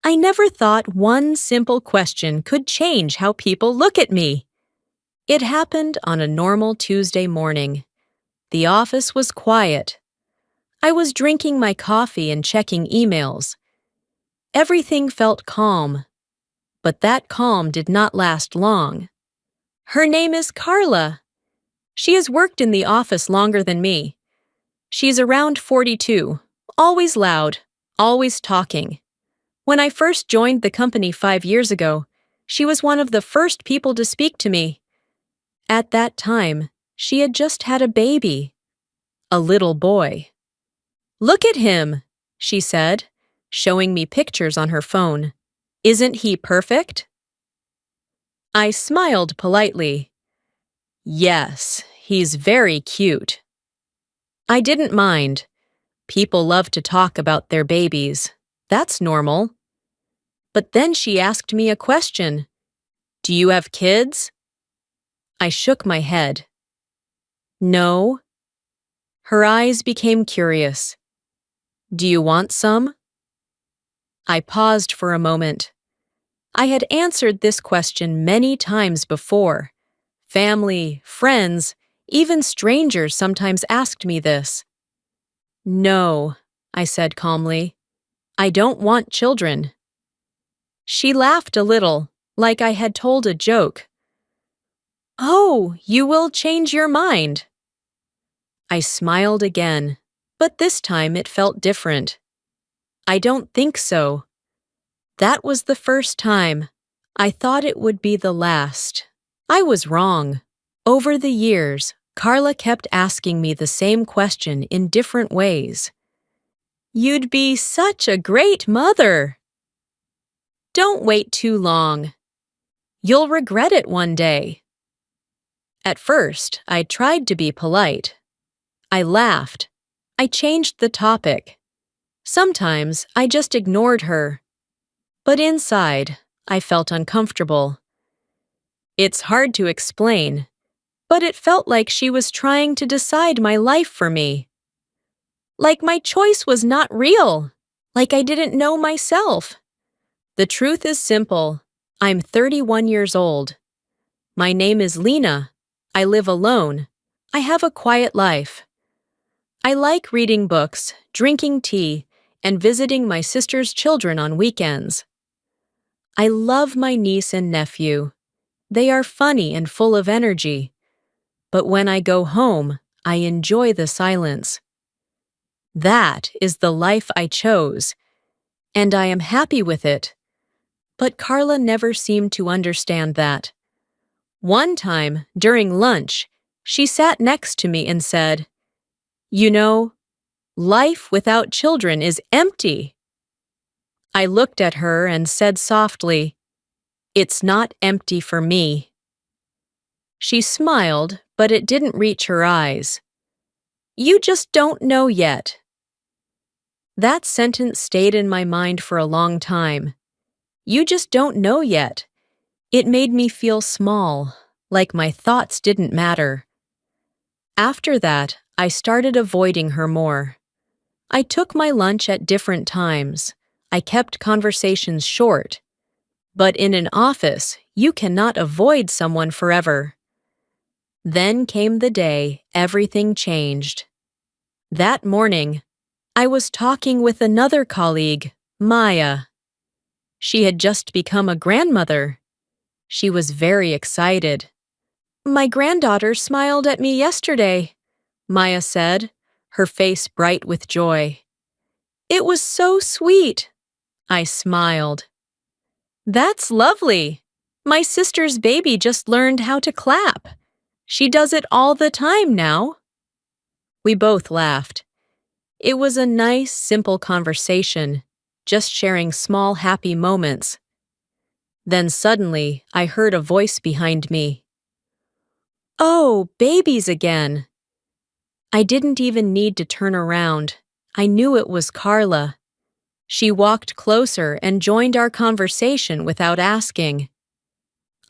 I never thought one simple question could change how people look at me. It happened on a normal Tuesday morning. The office was quiet. I was drinking my coffee and checking emails. Everything felt calm, but that calm did not last long. Her name is Carla. She has worked in the office longer than me. She's around 42, always loud, always talking. When I first joined the company 5 years ago, she was one of the first people to speak to me. At that time, she had just had a baby, a little boy. "Look at him," she said, showing me pictures on her phone. "Isn't he perfect?" I smiled politely. "Yes, he's very cute." I didn't mind. People love to talk about their babies. That's normal. But then she asked me a question. "Do you have kids?" I shook my head. "No." Her eyes became curious. "Do you want some?" I paused for a moment. I had answered this question many times before. Family, friends, even strangers sometimes asked me this. "No," I said calmly. "I don't want children." She laughed a little, like I had told a joke. "Oh, you will change your mind." I smiled again, but this time it felt different. "I don't think so." That was the first time. I thought it would be the last. I was wrong. Over the years, Carla kept asking me the same question in different ways. "You'd be such a great mother." "Don't wait too long. You'll regret it one day." At first, I tried to be polite. I laughed. I changed the topic. Sometimes I just ignored her. But inside, I felt uncomfortable. It's hard to explain, but it felt like she was trying to decide my life for me. Like my choice was not real. Like I didn't know myself. The truth is simple. I'm 31 years old. My name is Lina. I live alone. I have a quiet life. I like reading books, drinking tea, and visiting my sister's children on weekends. I love my niece and nephew. They are funny and full of energy. But when I go home, I enjoy the silence. That is the life I chose, and I am happy with it. But Carla never seemed to understand that. One time, during lunch, she sat next to me and said, "You know, life without children is empty." I looked at her and said softly, "It's not empty for me." She smiled, but it didn't reach her eyes. "You just don't know yet." That sentence stayed in my mind for a long time. You just don't know yet. It made me feel small, like my thoughts didn't matter. After that, I started avoiding her more. I took my lunch at different times. I kept conversations short. But in an office, you cannot avoid someone forever. Then came the day everything changed. That morning, I was talking with another colleague, Maya. She had just become a grandmother. She was very excited. "My granddaughter smiled at me yesterday," Maya said, her face bright with joy. "It was so sweet." I smiled. "That's lovely. My sister's baby just learned how to clap. She does it all the time now." We both laughed. It was a nice, simple conversation, just sharing small, happy moments. Then suddenly, I heard a voice behind me. "Oh, babies again." I didn't even need to turn around. I knew it was Carla. She walked closer and joined our conversation without asking.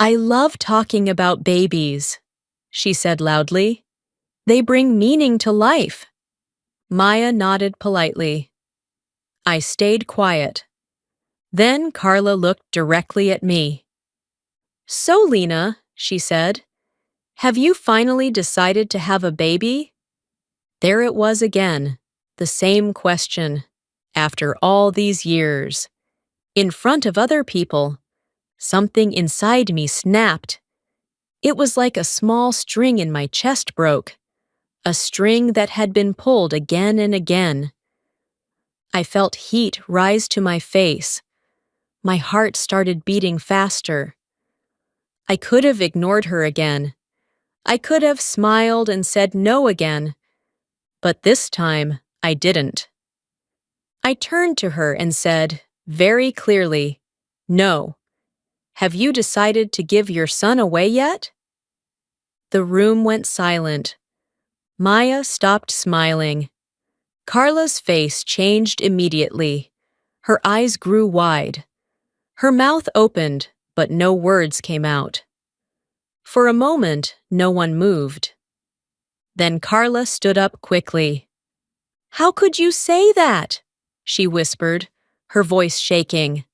"I love talking about babies," she said loudly. "They bring meaning to life." Maya nodded politely. I stayed quiet. Then Carla looked directly at me. "So, Lina," she said, "have you finally decided to have a baby?" There it was again, the same question. After all these years, in front of other people, something inside me snapped. It was like a small string in my chest broke, a string that had been pulled again and again. I felt heat rise to my face. My heart started beating faster. I could have ignored her again. I could have smiled and said no again. But this time, I didn't. I turned to her and said, very clearly, "No. Have you decided to give your son away yet?" The room went silent. Maya stopped smiling. Carla's face changed immediately. Her eyes grew wide. Her mouth opened, but no words came out. For a moment, no one moved. Then Carla stood up quickly. "How could you say that?" she whispered, her voice shaking.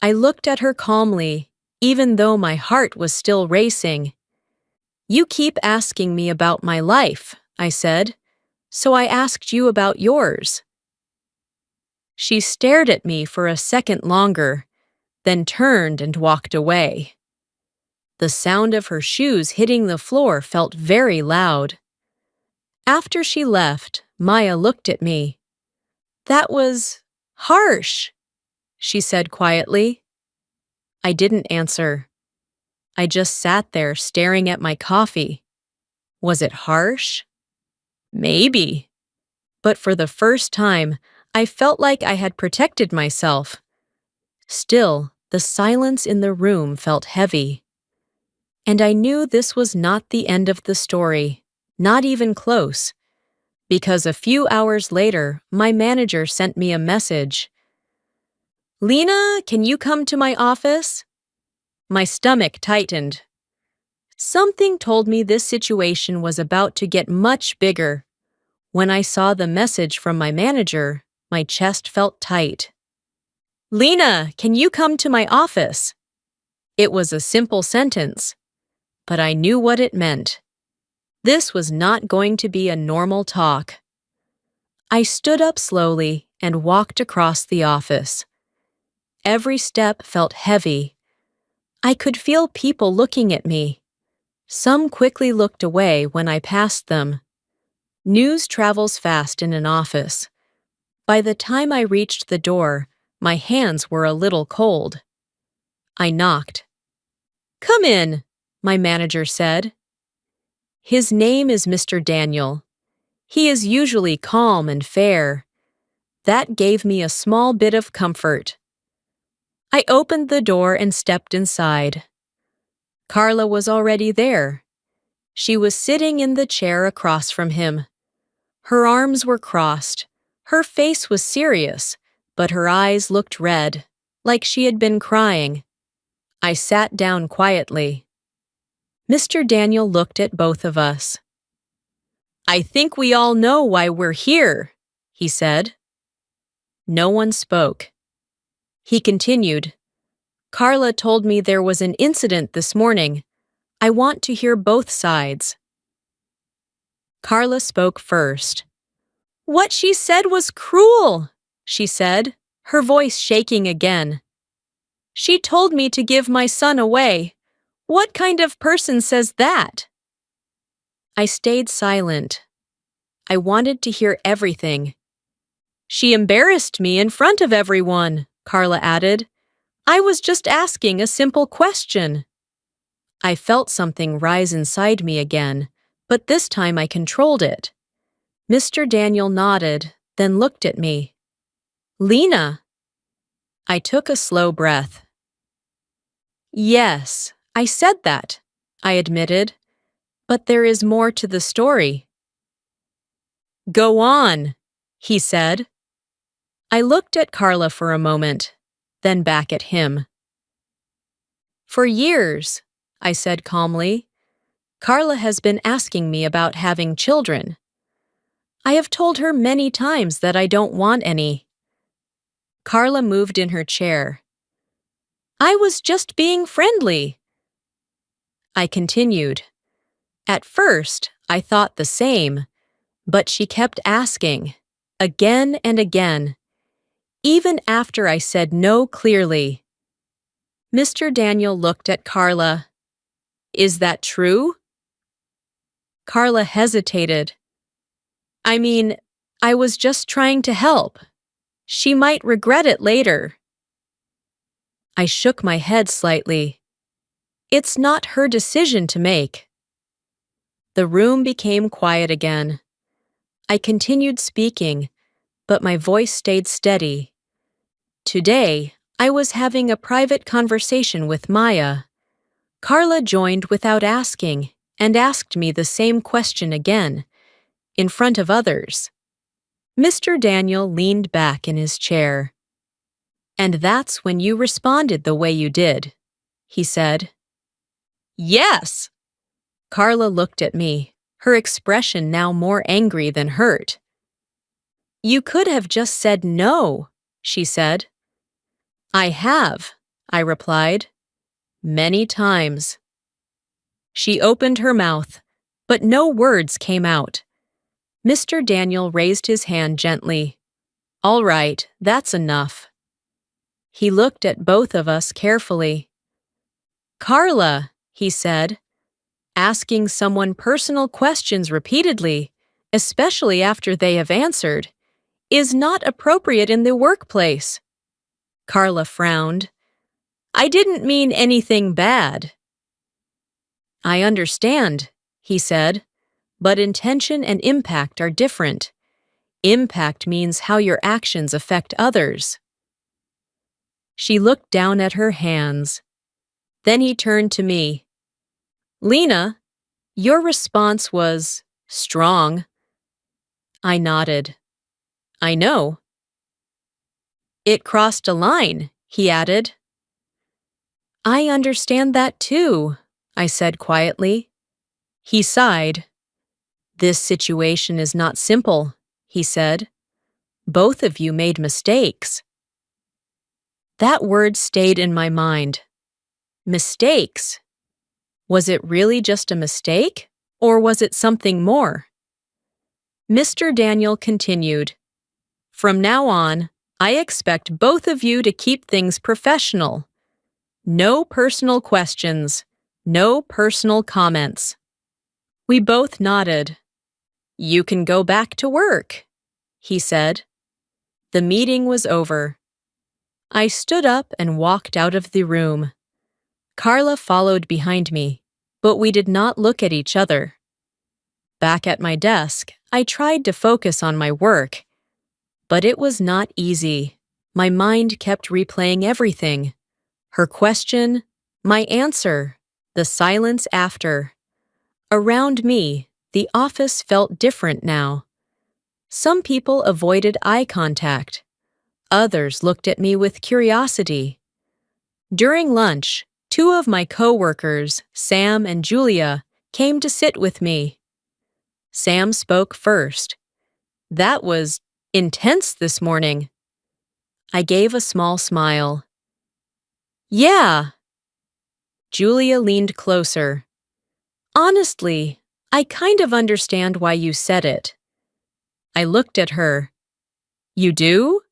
I looked at her calmly, even though my heart was still racing. "You keep asking me about my life," I said, "so I asked you about yours." She stared at me for a second longer, then turned and walked away. The sound of her shoes hitting the floor felt very loud. After she left, Maya looked at me. "That was harsh," she said quietly. I didn't answer. I just sat there staring at my coffee. Was it harsh? Maybe. But for the first time, I felt like I had protected myself. Still, the silence in the room felt heavy. And I knew this was not the end of the story, not even close, because a few hours later, my manager sent me a message. "Lina, can you come to my office?" My stomach tightened. Something told me this situation was about to get much bigger. When I saw the message from my manager, my chest felt tight. "Lina, can you come to my office?" It was a simple sentence, but I knew what it meant. This was not going to be a normal talk. I stood up slowly and walked across the office. Every step felt heavy. I could feel people looking at me. Some quickly looked away when I passed them. News travels fast in an office. By the time I reached the door, my hands were a little cold. I knocked. "Come in," my manager said. His name is Mr. Daniel. He is usually calm and fair. That gave me a small bit of comfort. I opened the door and stepped inside. Carla was already there. She was sitting in the chair across from him. Her arms were crossed. Her face was serious, but her eyes looked red, like she had been crying. I sat down quietly. Mr. Daniel looked at both of us. "I think we all know why we're here," he said. No one spoke. He continued, "Carla told me there was an incident this morning. I want to hear both sides." Carla spoke first. "What she said was cruel," she said, her voice shaking again. "She told me to give my son away. What kind of person says that?" I stayed silent. I wanted to hear everything. "She embarrassed me in front of everyone," Carla added. "I was just asking a simple question." I felt something rise inside me again, but this time I controlled it. Mr. Daniel nodded, then looked at me. "Lina." I took a slow breath. "Yes, I said that," I admitted. "But there is more to the story." "Go on," he said. I looked at Carla for a moment, then back at him. "For years," I said calmly, "Carla has been asking me about having children. I have told her many times that I don't want any. Carla moved in her chair. I was just being friendly. I continued. At first, I thought the same, but she kept asking, again and again, even after I said no clearly. Mr. Daniel looked at Carla. Is that true? Carla hesitated. I mean, I was just trying to help. She might regret it later. I shook my head slightly. It's not her decision to make. The room became quiet again. I continued speaking, but my voice stayed steady. Today, I was having a private conversation with Maya. Carla joined without asking and asked me the same question again, in front of others. Mr. Daniel leaned back in his chair. And that's when you responded the way you did, he said. Yes! Carla looked at me, her expression now more angry than hurt. You could have just said no, she said. I have, I replied. Many times. She opened her mouth, but no words came out. Mr. Daniel raised his hand gently. All right, that's enough. He looked at both of us carefully. Carla, he said, asking someone personal questions repeatedly, especially after they have answered, is not appropriate in the workplace. Carla frowned. I didn't mean anything bad. I understand, he said, but intention and impact are different. Impact means how your actions affect others. She looked down at her hands. Then he turned to me. Lina, your response was strong. I nodded. I know. It crossed a line, he added. I understand that too, I said quietly. He sighed. This situation is not simple, he said. Both of you made mistakes. That word stayed in my mind. Mistakes. Was it really just a mistake, or was it something more? Mr. Daniel continued. From now on, I expect both of you to keep things professional. No personal questions, no personal comments. We both nodded. You can go back to work, he said. The meeting was over. I stood up and walked out of the room. Carla followed behind me, but we did not look at each other. Back at my desk, I tried to focus on my work, but it was not easy. My mind kept replaying everything. Her question, my answer, the silence after. Around me, the office felt different now. Some people avoided eye contact. Others looked at me with curiosity. During lunch, two of my coworkers, Sam and Julia, came to sit with me. Sam spoke first. That was intense this morning. I gave a small smile. Yeah. Julia leaned closer. Honestly, I kind of understand why you said it. I looked at her. You do?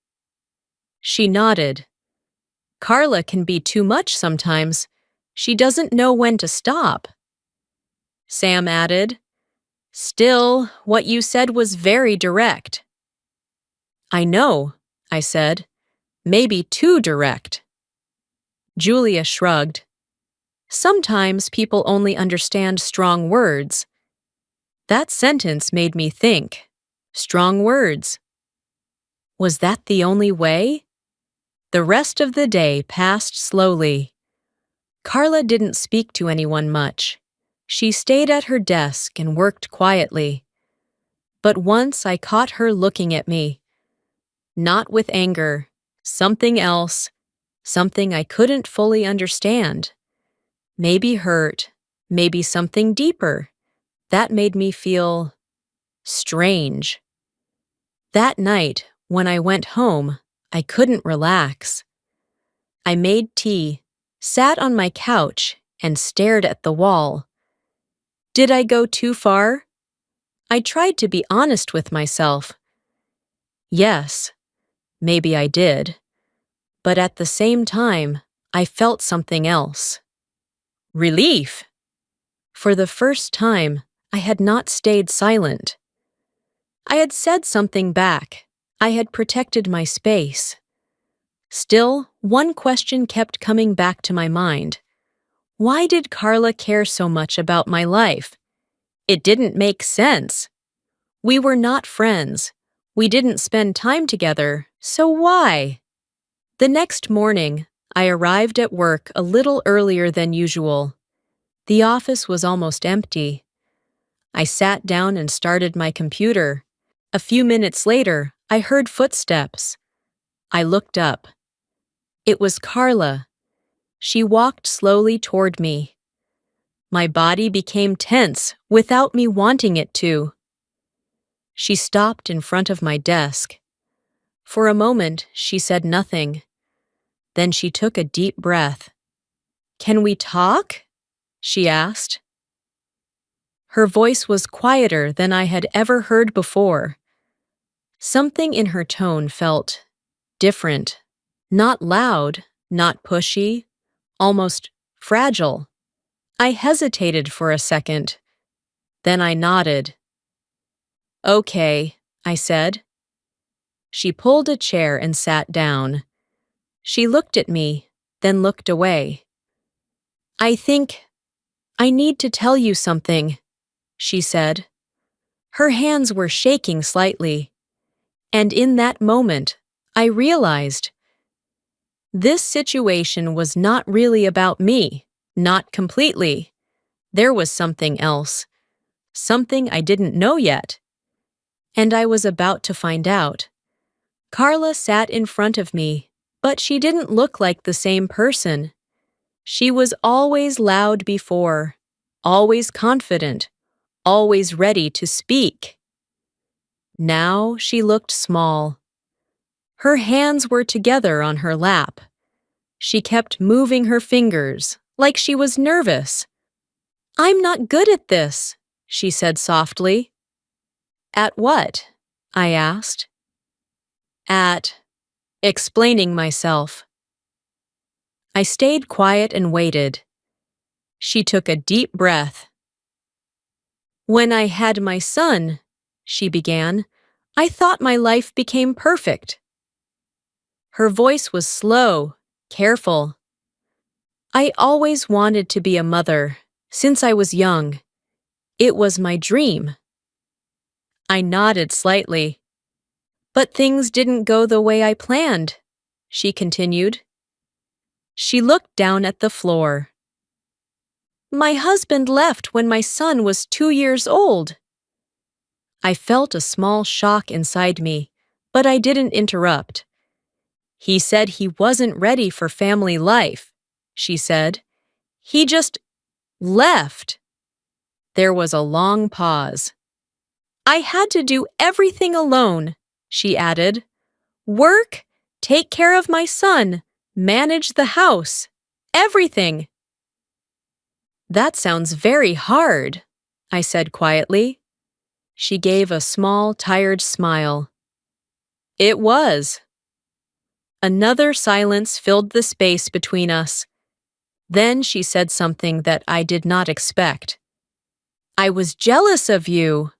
She nodded. Carla can be too much sometimes. She doesn't know when to stop. Sam added. Still, what you said was very direct. I know, I said. Maybe too direct. Julia shrugged. Sometimes people only understand strong words. That sentence made me think. Strong words. Was that the only way? The rest of the day passed slowly. Carla didn't speak to anyone much. She stayed at her desk and worked quietly. But once I caught her looking at me. Not with anger, something else, something I couldn't fully understand. Maybe hurt, maybe something deeper. That made me feel strange. That night, when I went home, I couldn't relax. I made tea, sat on my couch, and stared at the wall. Did I go too far? I tried to be honest with myself. Yes, maybe I did. But at the same time, I felt something else. Relief! For the first time, I had not stayed silent. I had said something back. I had protected my space. Still, one question kept coming back to my mind. Why did Carla care so much about my life? It didn't make sense. We were not friends. We didn't spend time together, so why? The next morning, I arrived at work a little earlier than usual. The office was almost empty. I sat down and started my computer. A few minutes later, I heard footsteps. I looked up. It was Carla. She walked slowly toward me. My body became tense without me wanting it to. She stopped in front of my desk. For a moment, she said nothing. Then she took a deep breath. "Can we talk?" she asked. Her voice was quieter than I had ever heard before. Something in her tone felt different. Not loud, not pushy, almost fragile. I hesitated for a second. Then I nodded. "Okay," I said. She pulled a chair and sat down. She looked at me, then looked away. "I think I need to tell you something," she said. Her hands were shaking slightly. And in that moment, I realized this situation was not really about me, not completely. There was something else, something I didn't know yet. And I was about to find out. Carla sat in front of me, but she didn't look like the same person. She was always loud before, always confident, always ready to speak. Now she looked small. Her hands were together on her lap. She kept moving her fingers, like she was nervous. "I'm not good at this," she said softly. "At what?" I asked. "At explaining myself." I stayed quiet and waited. She took a deep breath. "When I had my son," she began, "I thought my life became perfect." Her voice was slow, careful. "I always wanted to be a mother, since I was young. It was my dream." I nodded slightly. "But things didn't go the way I planned," she continued. She looked down at the floor. "My husband left when my son was 2 years old." I felt a small shock inside me, but I didn't interrupt. "He said he wasn't ready for family life," she said. "He just left." There was a long pause. "I had to do everything alone," she added. "Work, take care of my son, manage the house, everything." "That sounds very hard," I said quietly. She gave a small, tired smile. "It was." Another silence filled the space between us. Then she said something that I did not expect. "I was jealous of you."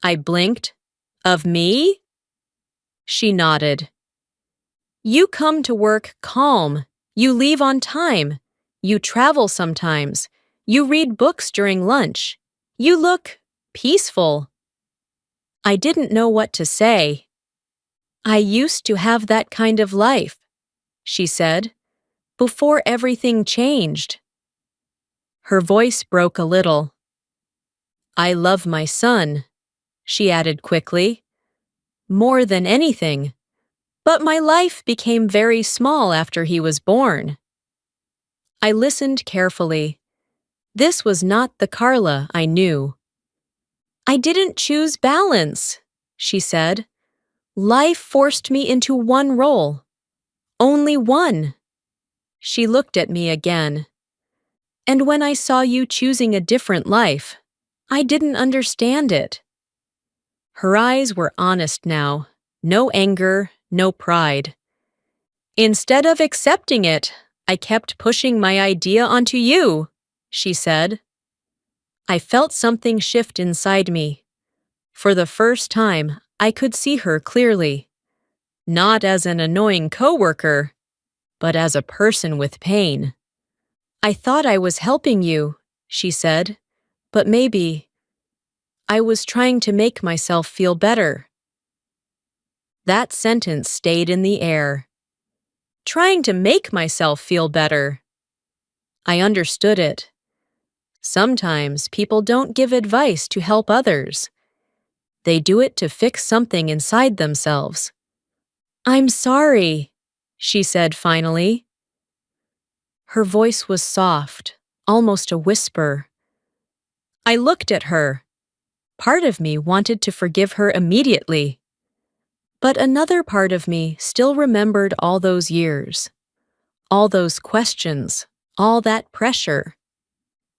I blinked. "Of me?" She nodded. "You come to work calm. You leave on time. You travel sometimes. You read books during lunch. You look peaceful." I didn't know what to say. "I used to have that kind of life," she said, "before everything changed." Her voice broke a little. "I love my son," she added quickly, "more than anything. But my life became very small after he was born." I listened carefully. This was not the Carla I knew. "I didn't choose balance," she said. Life forced me into one role. Only one. She looked at me again. And when I saw you choosing a different life, I didn't understand it. Her eyes were honest now. No anger, no pride. Instead of accepting it, I kept pushing my idea onto you, she said. I felt something shift inside me. For the first time, I could see her clearly. Not as an annoying coworker, but as a person with pain. I thought I was helping you, she said, but maybe I was trying to make myself feel better. That sentence stayed in the air. Trying to make myself feel better. I understood it. Sometimes people don't give advice to help others. They do it to fix something inside themselves. I'm sorry, she said finally. Her voice was soft, almost a whisper. I looked at her. Part of me wanted to forgive her immediately. But another part of me still remembered all those years, all those questions, all that pressure.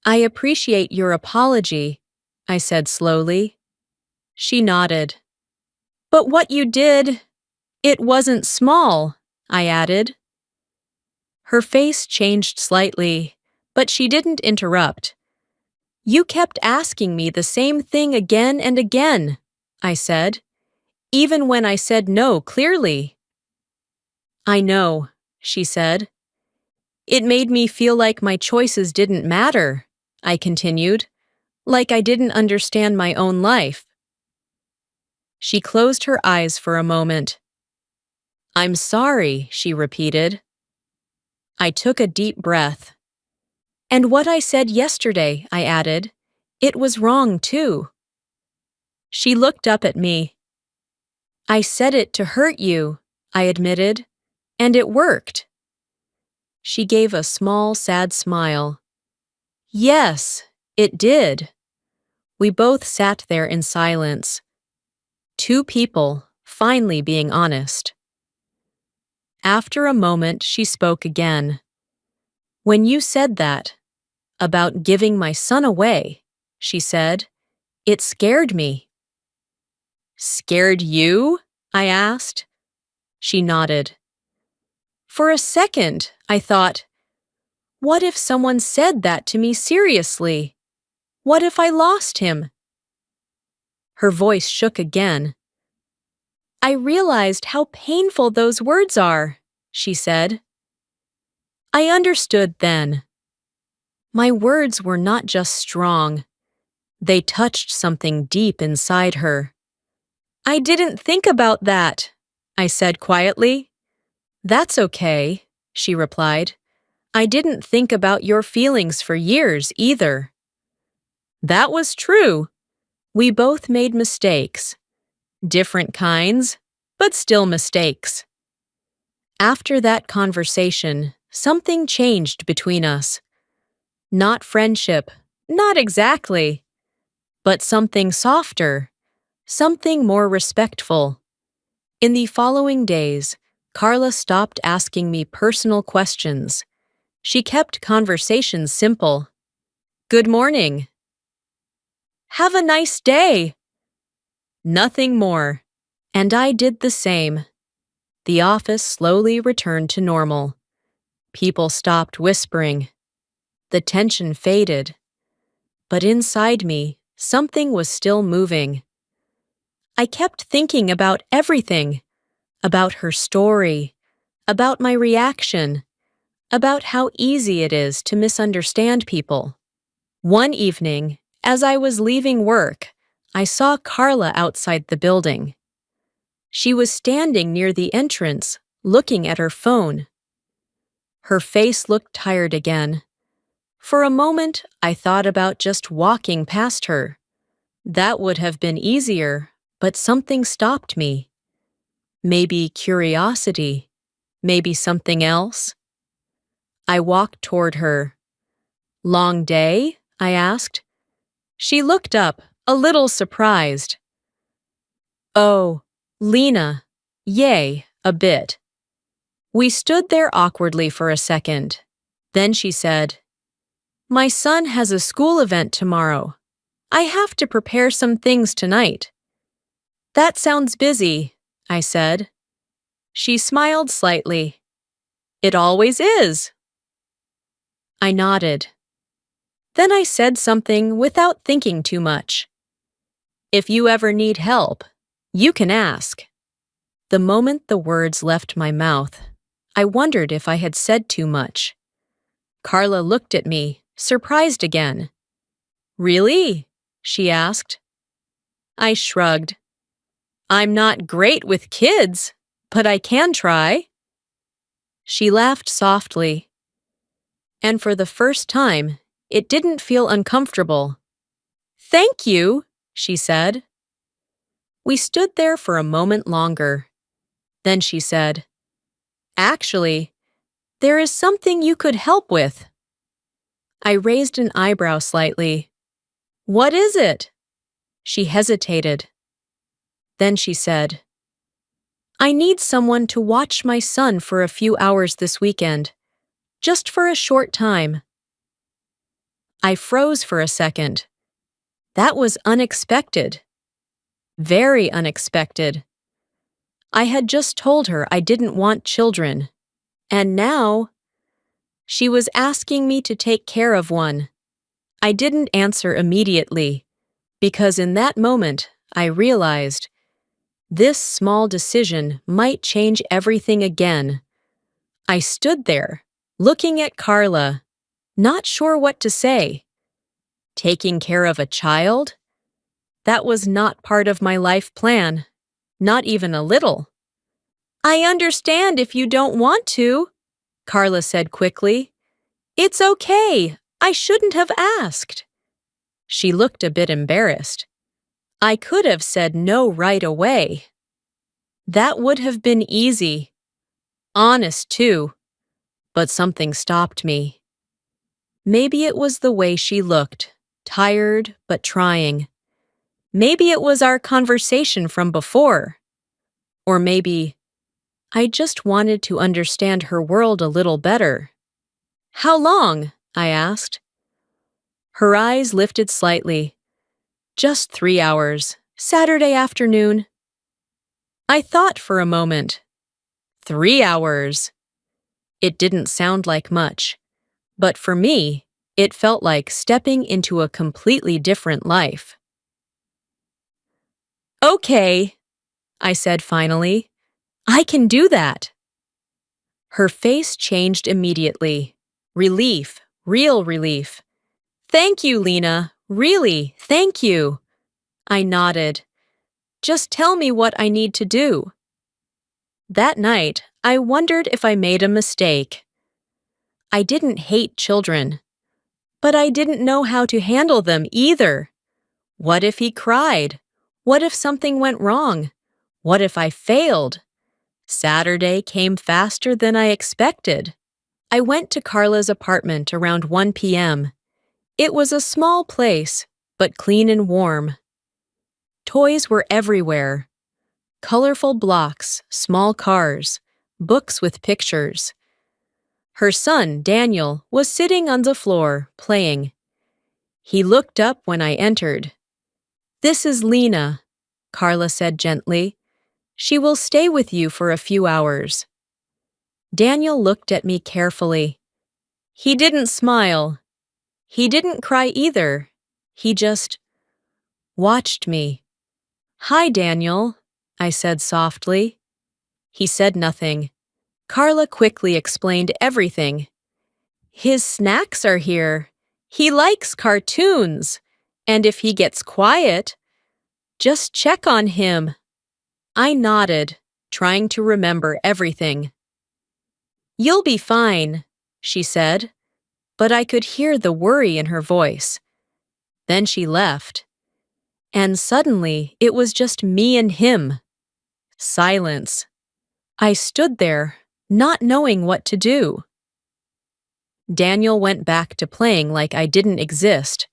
I appreciate your apology, I said slowly. She nodded. But what you did, it wasn't small, I added. Her face changed slightly, but she didn't interrupt. You kept asking me the same thing again and again, I said, even when I said no clearly. I know, she said. It made me feel like my choices didn't matter, I continued, like I didn't understand my own life. She closed her eyes for a moment. I'm sorry, she repeated. I took a deep breath. And what I said yesterday, I added, it was wrong too. She looked up at me. I said it to hurt you, I admitted, and it worked. She gave a small, sad smile. Yes, it did. We both sat there in silence. Two people, finally being honest. After a moment, she spoke again. When you said that, about giving my son away, she said, it scared me. Scared you? I asked. She nodded. For a second, I thought, what if someone said that to me seriously? What if I lost him? Her voice shook again. I realized how painful those words are, she said. I understood then. My words were not just strong. They touched something deep inside her. I didn't think about that, I said quietly. That's okay, she replied. I didn't think about your feelings for years either. That was true. We both made mistakes. Different kinds, but still mistakes. After that conversation, something changed between us. Not friendship, not exactly, but something softer, something more respectful. In the following days, Carla stopped asking me personal questions. She kept conversations simple. Good morning. Have a nice day. Nothing more. And I did the same. The office slowly returned to normal. People stopped whispering. The tension faded. But inside me, something was still moving. I kept thinking about everything. About her story. About my reaction. About how easy it is to misunderstand people. One evening, as I was leaving work, I saw Carla outside the building. She was standing near the entrance, looking at her phone. Her face looked tired again. For a moment, I thought about just walking past her. That would have been easier, but something stopped me. Maybe curiosity, maybe something else. I walked toward her. Long day? I asked. She looked up, a little surprised. Oh, Lina, Yay, a bit. We stood there awkwardly for a second. Then she said, "My son has a school event tomorrow. I have to prepare some things tonight." "That sounds busy," I said. She smiled slightly. "It always is." I nodded. Then I said something without thinking too much. "If you ever need help, you can ask." The moment the words left my mouth, I wondered if I had said too much. Carla looked at me, surprised again. "Really?" she asked. I shrugged. "I'm not great with kids, but I can try." She laughed softly. And for the first time, it didn't feel uncomfortable. "Thank you," she said. We stood there for a moment longer. Then she said, "Actually, there is something you could help with." I raised an eyebrow slightly. "What is it?" She hesitated. Then she said, "I need someone to watch my son for a few hours this weekend, just for a short time." I froze for a second. That was unexpected. Very unexpected. I had just told her I didn't want children. And now, she was asking me to take care of one. I didn't answer immediately, because in that moment, I realized this small decision might change everything again. I stood there, looking at Carla, not sure what to say. Taking care of a child? That was not part of my life plan, not even a little. "I understand if you don't want to," Carla said quickly. "It's okay. I shouldn't have asked." She looked a bit embarrassed. I could have said no right away. That would have been easy. Honest, too. But something stopped me. Maybe it was the way she looked, tired but trying. Maybe it was our conversation from before. Or maybe I just wanted to understand her world a little better. "How long?" I asked. Her eyes lifted slightly. "Just 3 hours, Saturday afternoon." I thought for a moment. 3 hours. It didn't sound like much, but for me, it felt like stepping into a completely different life. "Okay," I said finally. "I can do that." Her face changed immediately. Relief, real relief. "Thank you, Lina. Really, thank you." I nodded. "Just tell me what I need to do." That night, I wondered if I made a mistake. I didn't hate children, but I didn't know how to handle them either. What if he cried? What if something went wrong? What if I failed? Saturday came faster than I expected. I went to Carla's apartment around 1 p.m. It was a small place, but clean and warm. Toys were everywhere. Colorful blocks, small cars, books with pictures. Her son, Daniel, was sitting on the floor, playing. He looked up when I entered. "This is Lina," Carla said gently. "She will stay with you for a few hours." Daniel looked at me carefully. He didn't smile. He didn't cry either. He just watched me. "Hi, Daniel," I said softly. He said nothing. Carla quickly explained everything. "His snacks are here. He likes cartoons. And if he gets quiet, just check on him." I nodded, trying to remember everything. "You'll be fine," she said, but I could hear the worry in her voice. Then she left. And suddenly, it was just me and him. Silence. I stood there, not knowing what to do. Daniel went back to playing like I didn't exist.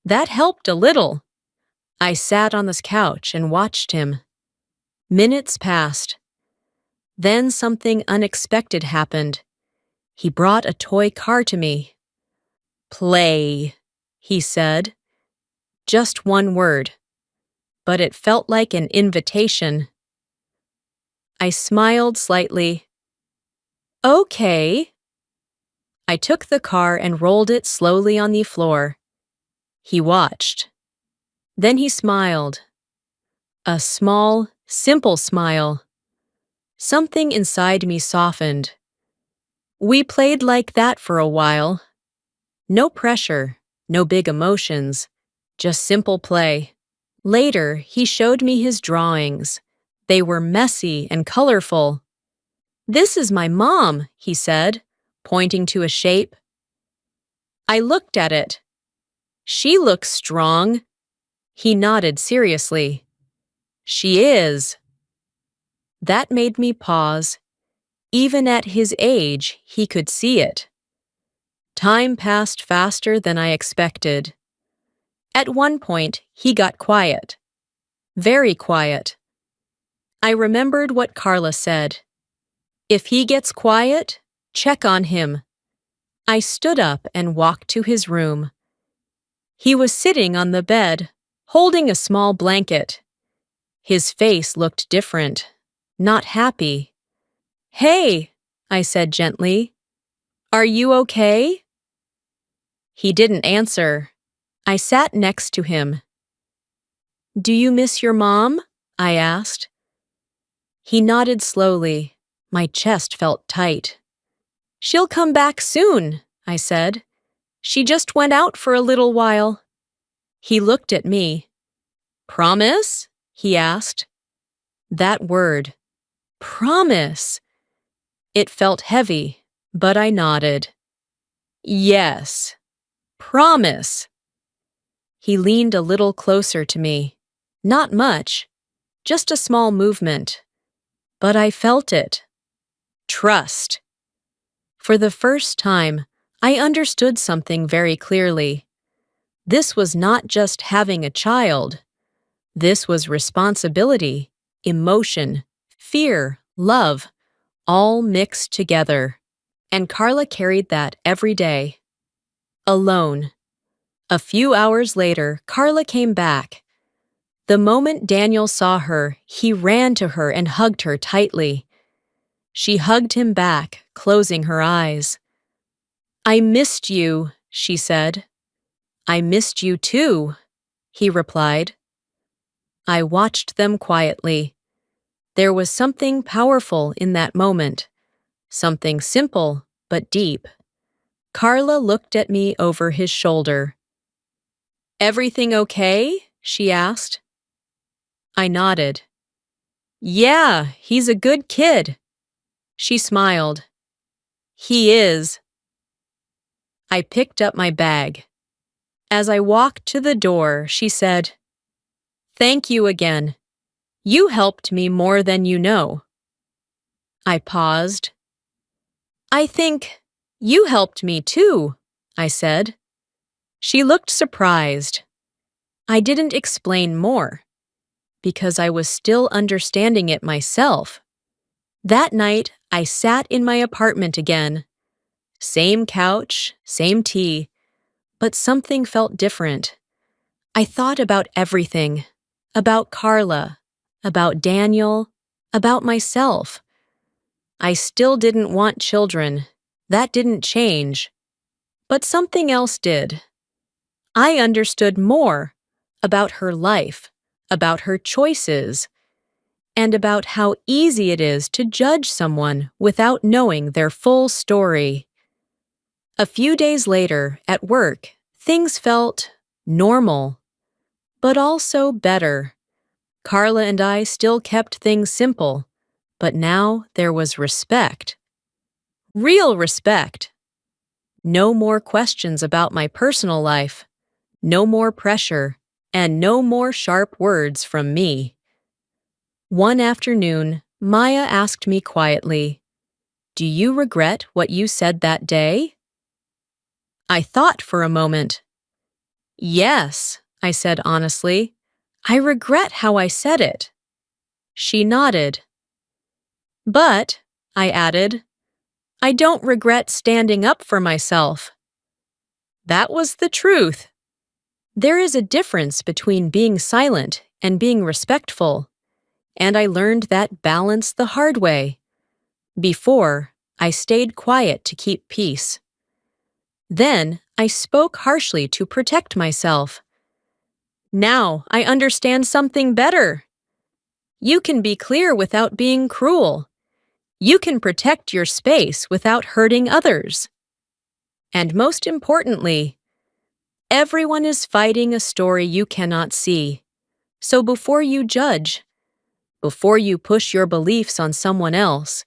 That helped a little. I sat on this couch and watched him. Minutes passed. Then something unexpected happened. He brought a toy car to me. "Play," he said. Just one word, but it felt like an invitation. I smiled slightly. "Okay." I took the car and rolled it slowly on the floor. He watched. Then he smiled. A small, simple smile. Something inside me softened. We played like that for a while. No pressure, no big emotions, just simple play. Later, he showed me his drawings. They were messy and colorful. "This is my mom," he said, pointing to a shape. I looked at it. "She looks strong." He nodded seriously. "She is." That made me pause. Even at his age, he could see it. Time passed faster than I expected. At one point, he got quiet. Very quiet. I remembered what Carla said. If he gets quiet, check on him. I stood up and walked to his room. He was sitting on the bed, holding a small blanket. His face looked different, not happy. "Hey," I said gently. "Are you okay?" He didn't answer. I sat next to him. "Do you miss your mom?" I asked. He nodded slowly. My chest felt tight. "She'll come back soon," I said. "She just went out for a little while." He looked at me. "Promise?" he asked. That word, promise. It felt heavy, but I nodded. "Yes, promise." He leaned a little closer to me. Not much, just a small movement. But I felt it. Trust. For the first time, I understood something very clearly. This was not just having a child. This was responsibility, emotion, fear, love, all mixed together. And Carla carried that every day. Alone. A few hours later, Carla came back. The moment Daniel saw her, he ran to her and hugged her tightly. She hugged him back, closing her eyes. "I missed you," she said. "I missed you too," he replied. I watched them quietly. There was something powerful in that moment, something simple but deep. Carla looked at me over his shoulder. "Everything okay?" she asked. I nodded. "Yeah, he's a good kid." She smiled. "He is." I picked up my bag. As I walked to the door, she said, "Thank you again. You helped me more than you know." I paused. "I think you helped me too," I said. She looked surprised. I didn't explain more, because I was still understanding it myself. That night, I sat in my apartment again. Same couch, same tea, but something felt different. I thought about everything, about Carla, about Daniel, about myself. I still didn't want children. That didn't change. But something else did. I understood more about her life, about her choices, and about how easy it is to judge someone without knowing their full story. A few days later, at work, things felt normal, but also better. Carla and I still kept things simple, but now there was respect. Real respect. No more questions about my personal life, no more pressure, and no more sharp words from me. One afternoon, Maya asked me quietly, "Do you regret what you said that day?" I thought for a moment. "Yes," I said honestly. "I regret how I said it." She nodded. But, I added, I don't regret standing up for myself. That was the truth. There is a difference between being silent and being respectful, and I learned that balance the hard way. Before, I stayed quiet to keep peace. Then, I spoke harshly to protect myself. Now, I understand something better. You can be clear without being cruel. You can protect your space without hurting others. And most importantly, everyone is fighting a story you cannot see. So before you judge, before you push your beliefs on someone else,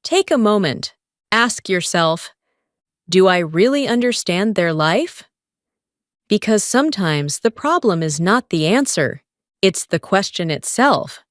take a moment, ask yourself, do I really understand their life? Because sometimes the problem is not the answer, it's the question itself.